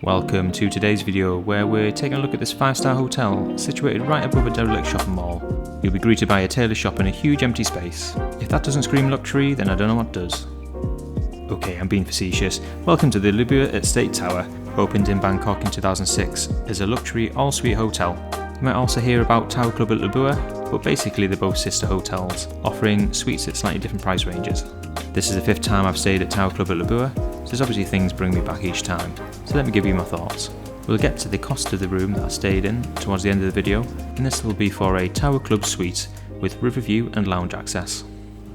Welcome to today's video where we're taking a look at this 5-star hotel situated right above a derelict shopping mall. You'll be greeted by a tailor shop in a huge empty space. If that doesn't scream luxury, then I don't know what does. Okay, I'm being facetious. Welcome to the Lebua Estate Tower, opened in Bangkok in 2006 as a luxury all-suite hotel. You might also hear about Tower Club at Lebua, but basically they're both sister hotels, offering suites at slightly different price ranges. This is the 5th time I've stayed at Tower Club at Lebua, so there's obviously things bring me back each time. So let me give you my thoughts. We'll get to the cost of the room that I stayed in towards the end of the video, and this will be for a Tower Club suite with river view and lounge access.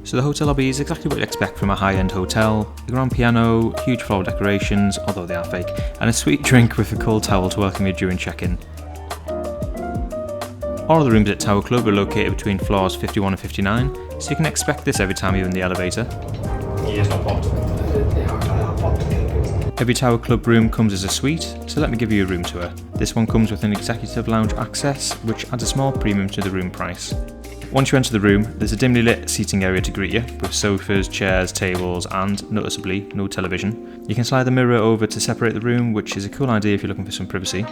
So the hotel lobby is exactly what you'd expect from a high-end hotel: a grand piano, huge floral decorations, although they are fake, and a sweet drink with a cold towel to welcome you during check-in. All of the rooms at Tower Club are located between floors 51 and 59, so you can expect this every time you're in the elevator. Every Tower Club room comes as a suite, so let me give you a room tour. This one comes with an executive lounge access, which adds a small premium to the room price. Once you enter the room, there's a dimly lit seating area to greet you, with sofas, chairs, tables, and, noticeably, no television. You can slide the mirror over to separate the room, which is a cool idea if you're looking for some privacy.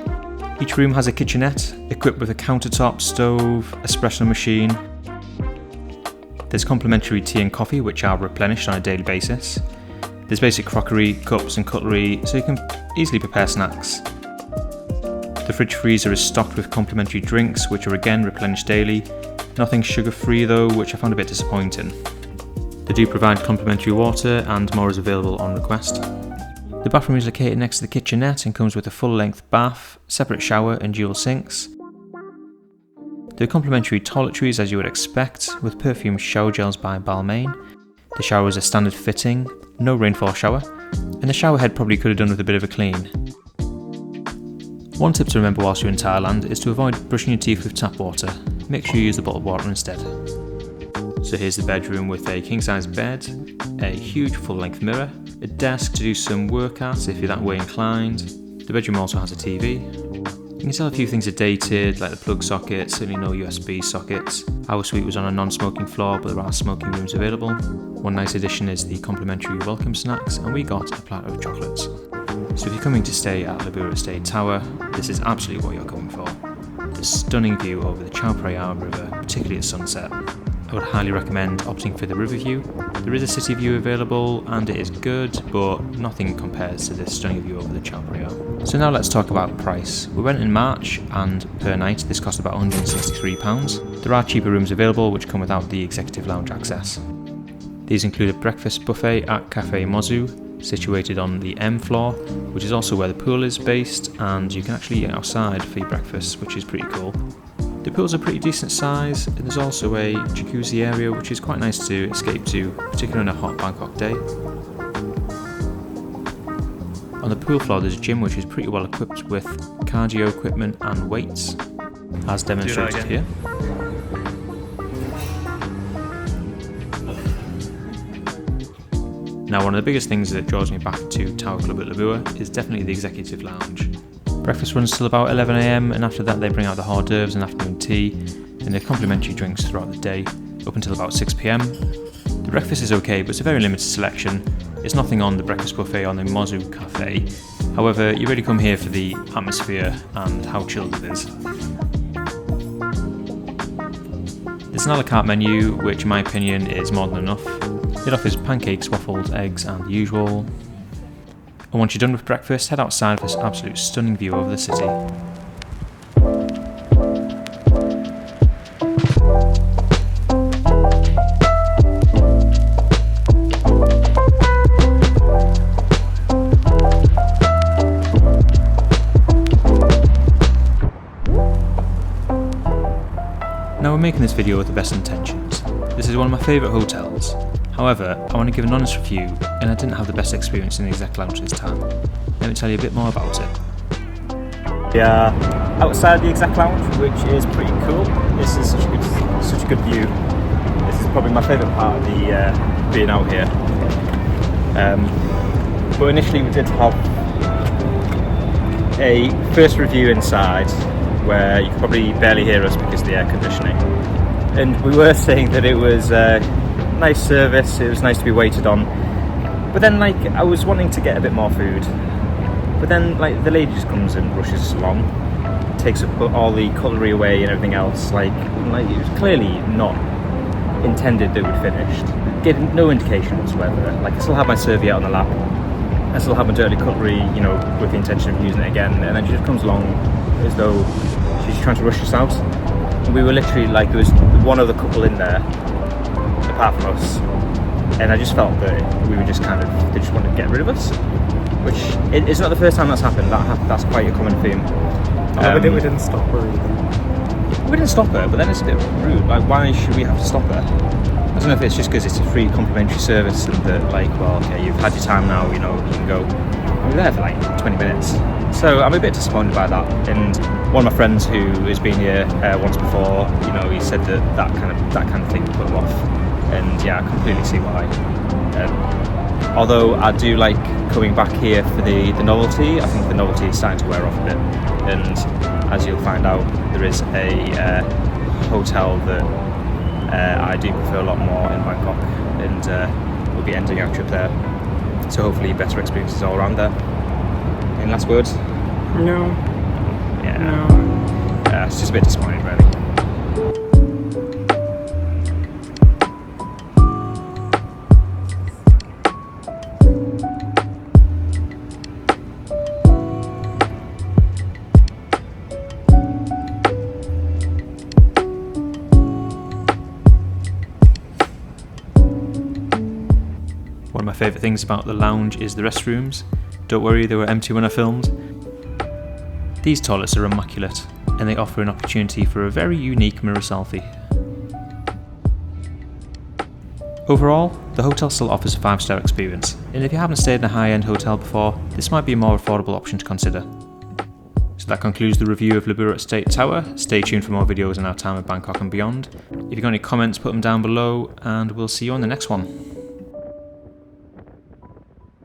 Each room has a kitchenette, equipped with a countertop, stove, espresso machine. There's complimentary tea and coffee, which are replenished on a daily basis. There's basic crockery, cups and cutlery, so you can easily prepare snacks. The fridge freezer is stocked with complimentary drinks, which are again replenished daily. Nothing sugar-free though, which I found a bit disappointing. They do provide complimentary water, and more is available on request. The bathroom is located next to the kitchenette and comes with a full-length bath, separate shower and dual sinks. There are complimentary toiletries as you would expect, with perfumed shower gels by Balmain. The shower is a standard fitting, no rainfall shower, and the shower head probably could have done with a bit of a clean. One tip to remember whilst you're in Thailand is to avoid brushing your teeth with tap water. Make sure you use the bottled water instead. So here's the bedroom with a king-size bed, a huge full-length mirror, a desk to do some work at if you're that way inclined. The bedroom also has a TV. You can tell a few things are dated, like the plug socket, certainly no USB sockets. Our suite was on a non-smoking floor, but there are smoking rooms available. One nice addition is the complimentary welcome snacks, and we got a platter of chocolates. So if you're coming to stay at Lebua Estate Tower, this is absolutely what you're coming for. The stunning view over the Chao Phraya River, particularly at sunset. I would highly recommend opting for the river view. There is a city view available and it is good, but nothing compares to this stunning view over the Chao Phraya. So now let's talk about price. We went in March and per night this cost about £163. There are cheaper rooms available which come without the executive lounge access. These include a breakfast buffet at Cafe Mozu, situated on the M floor, which is also where the pool is based, and you can actually eat outside for your breakfast, which is pretty cool. The pools are pretty decent size, and there's also a jacuzzi area which is quite nice to escape to, particularly on a hot Bangkok day. On the pool floor there's a gym which is pretty well equipped with cardio equipment and weights, as demonstrated here. Now, one of the biggest things that draws me back to Tower Club at Lebua is definitely the executive lounge. Breakfast runs till about 11 AM, and after that they bring out the hors d'oeuvres and afternoon tea, and they have complimentary drinks throughout the day, up until about 6 PM. The breakfast is okay, but it's a very limited selection. It's nothing on the breakfast buffet on the Mozu Cafe. However, you really come here for the atmosphere and how chilled it is. There's an a la carte menu, which in my opinion is more than enough. It offers pancakes, waffles, eggs and the usual. And once you're done with breakfast, head outside for this absolute stunning view over the city. Now, we're making this video with the best intentions. This is one of my favourite hotels. However, I want to give an honest review, and I didn't have the best experience in the exec lounge this time. Let me tell you a bit more about it. We are outside the exec lounge, which is pretty cool. This is such a good view. This is probably my favourite part of the being out here. But initially we did have a first review inside, where you could probably barely hear us because of the air conditioning. And we were saying that it was nice service, it was nice to be waited on, but then I was wanting to get a bit more food, But then like the lady just comes and rushes us along, takes all the cutlery away and everything else. Like it was clearly not intended that we'd finished. Gave no indication whatsoever. Like I still had my serviette on the lap. I still have my dirty cutlery, you know, with the intention of using it again. And then she just comes along as though she's trying to rush us out. And we were literally like, there was one other couple in there, apart from us. And I just felt that we were just kind of, they just wanted to get rid of us. Which, it's not the first time that's happened. That's quite a common theme. We didn't stop her either. We didn't stop her, but then it's a bit rude. Like, why should we have to stop her? I don't know if it's just because it's a free complimentary service and that, like, well, okay, you've had your time now, you know, you can go. We were there for like 20 minutes. So I'm a bit disappointed by that. And one of my friends who has been here once before, you know, he said that kind of thing put him off. And yeah, I completely see why. Although I do like coming back here for the novelty, I think the novelty is starting to wear off a bit. And as you'll find out, there is a hotel that I do prefer a lot more in Bangkok, and we'll be ending our trip there. So hopefully better experiences all around there. Any last words? No. Yeah. No. It's just a bit disappointing, really. One of my favourite things about the lounge is the restrooms. Don't worry, they were empty when I filmed. These toilets are immaculate, and they offer an opportunity for a very unique mirror selfie. Overall, the hotel still offers a 5-star experience, and if you haven't stayed in a high-end hotel before, this might be a more affordable option to consider. So that concludes the review of Lebua State Tower. Stay tuned for more videos on our time in Bangkok and beyond. If you've got any comments, put them down below, and we'll see you on the next one.